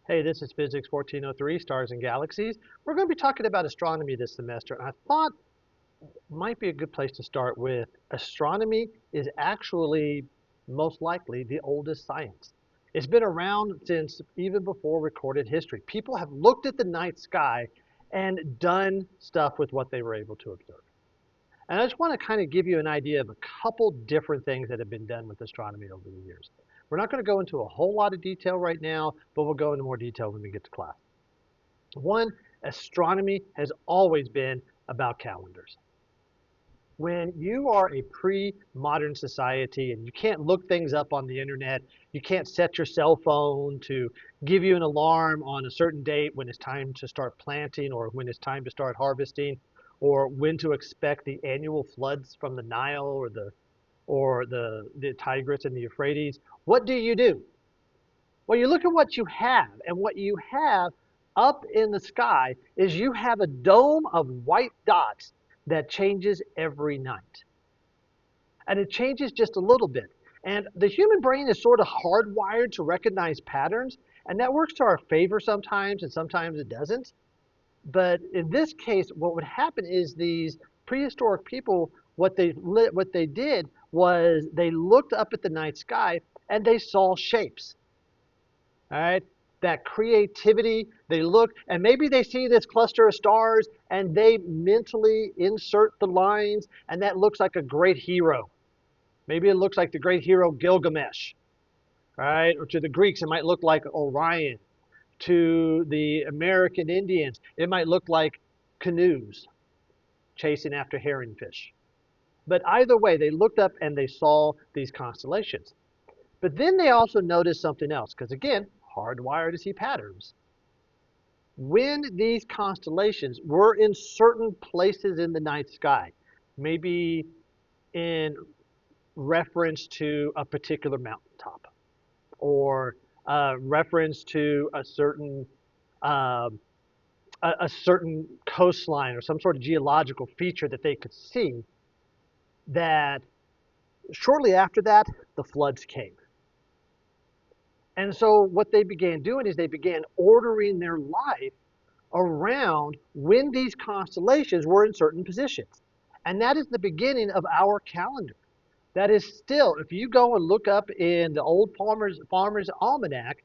Hey, this is Physics 1403, Stars and Galaxies. We're going to be talking about astronomy this semester, and I thought might be a good place to start with astronomy is actually most likely the oldest science. It's been around since even before recorded history. People have looked at the night sky and done stuff with what they were able to observe. And I just want to kind of give you an idea of a couple different things that have been done with astronomy over the years. We're not going to go into a whole lot of detail right now, but we'll go into more detail when we get to class. One, astronomy has always been about calendars. When you are a pre-modern society and you can't look things up on the internet, you can't set your cell phone to give you an alarm on a certain date when it's time to start planting or when it's time to start harvesting or when to expect the annual floods from the Nile or the Tigris and the Euphrates. What do? Well, you look at what you have, and what you have up in the sky is you have a dome of white dots that changes every night. And it changes just a little bit. And the human brain is sort of hardwired to recognize patterns, and that works to our favor sometimes, and sometimes it doesn't. But in this case, what would happen is these prehistoric people, what they did was they looked up at the night sky and they saw shapes. All right, that creativity. They look and maybe they see this cluster of stars and they mentally insert the lines, and that looks like a great hero. Maybe it looks like the great hero Gilgamesh, right? Or to the Greeks, it might look like Orion. To the American Indians, it might look like canoes chasing after herringfish. But either way, they looked up and they saw these constellations. But then they also noticed something else, because again, hardwired to see patterns. When these constellations were in certain places in the night sky, maybe in reference to a particular mountaintop, or reference to uh, a certain coastline or some sort of geological feature that they could see, that shortly after that, the floods came. And so what they began doing is they began ordering their life around when these constellations were in certain positions. And that is the beginning of our calendar. That is still, if you go and look up in the old Farmer's Almanac,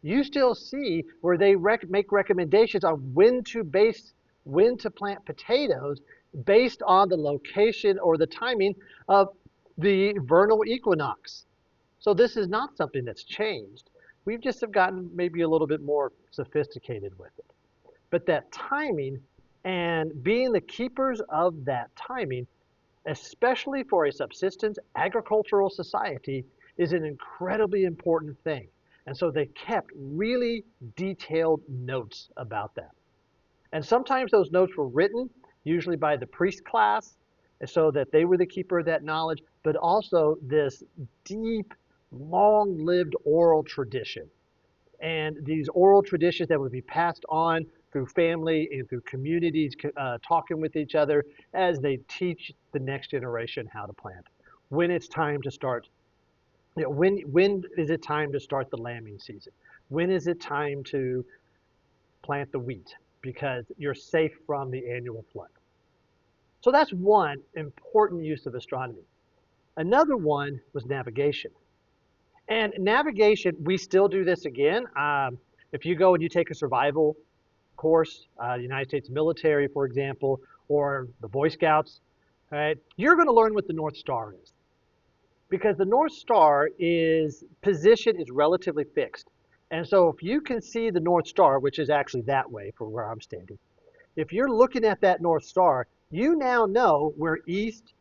you still see where they make recommendations on when to plant potatoes based on the location or the timing of the vernal equinox. So this is not something that's changed. We've just have gotten maybe a little bit more sophisticated with it. But that timing and being the keepers of that timing, especially for a subsistence agricultural society, is an incredibly important thing. And so they kept really detailed notes about that. And sometimes those notes were written, usually by the priest class, so that they were the keeper of that knowledge, but also this deep, long-lived oral tradition. And these oral traditions that would be passed on through family and through communities talking with each other as they teach the next generation how to plant. When it's time to start, when is it time to start the lambing season? When is it time to plant the wheat? Because you're safe from the annual flood. So that's one important use of astronomy. Another one was navigation. And navigation, we still do this again. If you go and you take a survival course, the United States military, for example, or the Boy Scouts, right, you're going to learn what the North Star is. Because the North Star position is relatively fixed. And so if you can see the North Star, which is actually that way from where I'm standing, if you're looking at that North Star, you now know where east,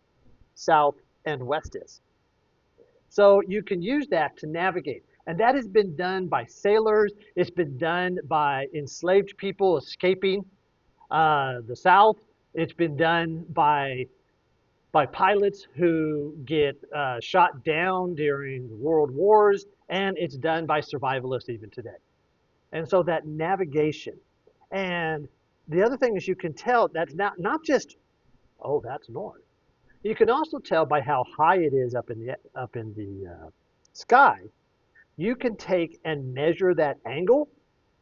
south, and west is. So you can use that to navigate. And that has been done by sailors. It's been done by enslaved people escaping the South. It's been done by pilots who get shot down during the world wars. And it's done by survivalists even today. And so that navigation. And the other thing is you can tell that's not just, oh, that's north. You can also tell by how high it is up in the sky. You can take and measure that angle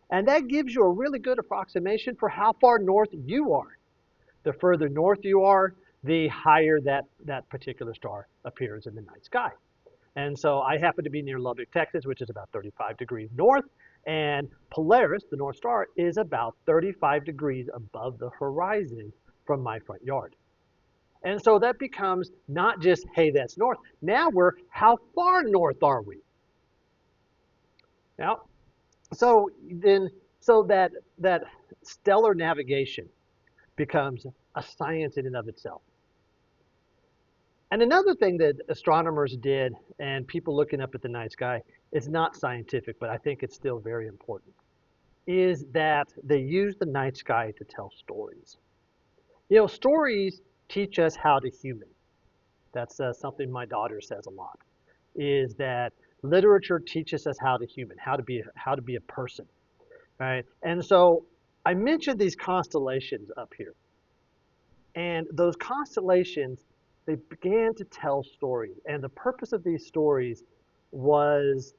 And that gives you a really good approximation for how far north you are. The further north you are, the higher that particular star appears in the night sky. And so I happen to be near Lubbock, Texas, which is about 35 degrees north. And Polaris, the North Star, is about 35 degrees above the horizon from my front yard. And so that becomes not just, hey, that's north. Now we're, how far north are we? Now, so then, so that stellar navigation becomes a science in and of itself. And another thing that astronomers did and people looking up at the night sky is not scientific, but I think it's still very important, is that they use the night sky to tell stories. You know, stories teach us how to human. That's something my daughter says a lot, is that literature teaches us how to human, how to be a person, right? And so I mentioned these constellations up here. And those constellations, they began to tell stories. And the purpose of these stories was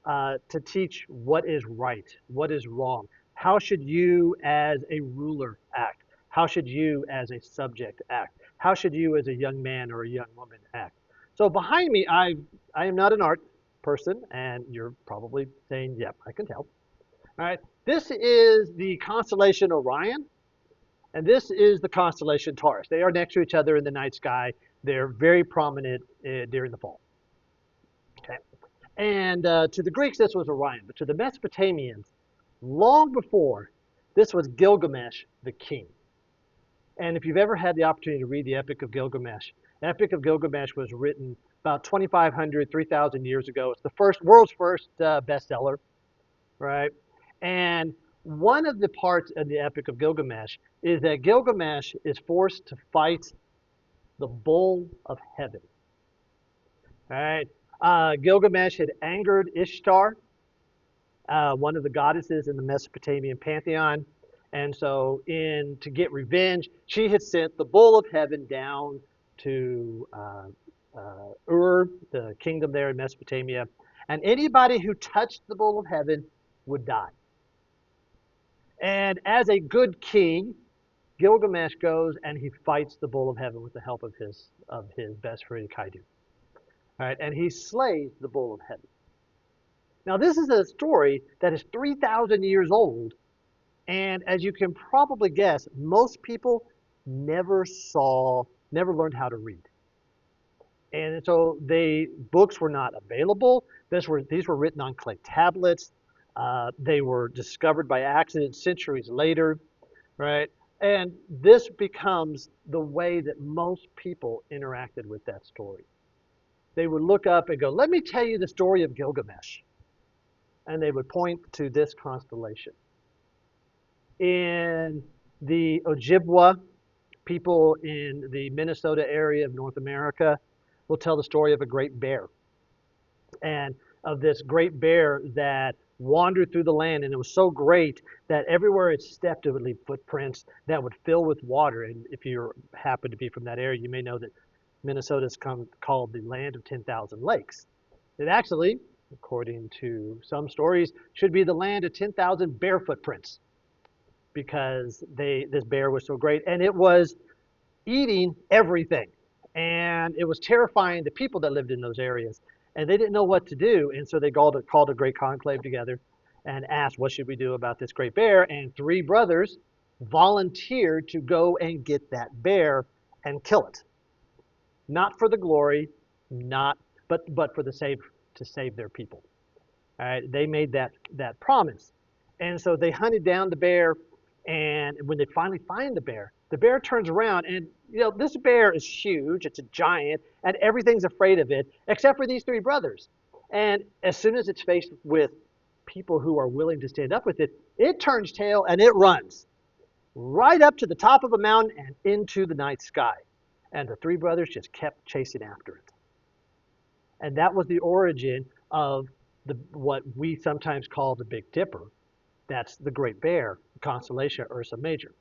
to teach what is right, what is wrong. How should you as a ruler act? How should you as a subject act? How should you as a young man or a young woman act? So behind me, I am not an art person, and you're probably saying, yep, I can tell. All right, this is the constellation Orion. And this is the constellation Taurus. They are next to each other in the night sky. They're very prominent during the fall. Okay. And to the Greeks, this was Orion. But to the Mesopotamians, long before, this was Gilgamesh, the king. And if you've ever had the opportunity to read the Epic of Gilgamesh, the Epic of Gilgamesh was written about 2,500, 3,000 years ago. It's the world's first bestseller, right? And one of the parts of the Epic of Gilgamesh is that Gilgamesh is forced to fight the bull of heaven. All right. Gilgamesh had angered Ishtar, one of the goddesses in the Mesopotamian pantheon. And so, to get revenge, she had sent the bull of heaven down to Ur, the kingdom there in Mesopotamia. And anybody who touched the bull of heaven would die. And as a good king, Gilgamesh goes and he fights the bull of heaven with the help of his best friend Kaidu. All right, and he slays the bull of heaven. Now this is a story that is 3,000 years old, and as you can probably guess, most people never learned how to read. And so books were not available. These were written on clay tablets. They were discovered by accident centuries later, right? And this becomes the way that most people interacted with that story. They would look up and go, let me tell you the story of Gilgamesh. And they would point to this constellation. In the Ojibwa, people in the Minnesota area of North America will tell the story of a great bear. And of this great bear that wandered through the land, and it was so great that everywhere it stepped, it would leave footprints that would fill with water. And if you happen to be from that area, you may know that Minnesota is called the land of 10,000 lakes. It actually, according to some stories, should be the land of 10,000 bear footprints, because this bear was so great, and it was eating everything. And it was terrifying the people that lived in those areas. And they didn't know what to do. And so they called a great conclave together and asked, what should we do about this great bear? And 3 brothers volunteered to go and get that bear and kill it. Not for the glory, but for to save their people. All right, they made that promise. And so they hunted down the bear, and when they finally find the bear turns around, and this bear is huge, it's a giant, and everything's afraid of it except for these 3 brothers. And as soon as it's faced with people who are willing to stand up with it, it turns tail and it runs right up to the top of a mountain and into the night sky. And the 3 brothers just kept chasing after it. And that was the origin of what we sometimes call the Big Dipper. That's the Great Bear, the constellation Ursa Major.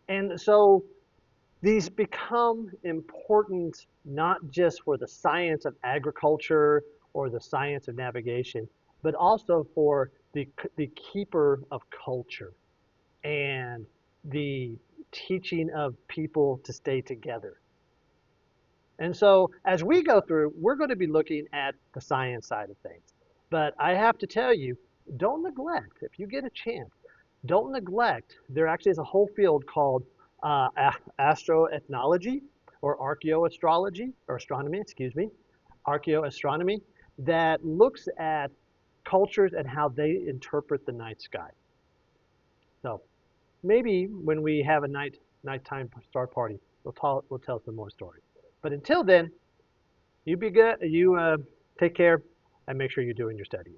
And so these become important not just for the science of agriculture or the science of navigation, but also for the keeper of culture and the teaching of people to stay together. And so as we go through, we're going to be looking at the science side of things. But I have to tell you, don't neglect, if you get a chance, don't neglect, there actually is a whole field called astroethnology or archaeoastrology, or astronomy, excuse me, archaeoastronomy, that looks at cultures and how they interpret the night sky. So maybe when we have a nighttime star party, we'll tell some more stories. But until then, you be good. You take care and make sure you're doing your studying.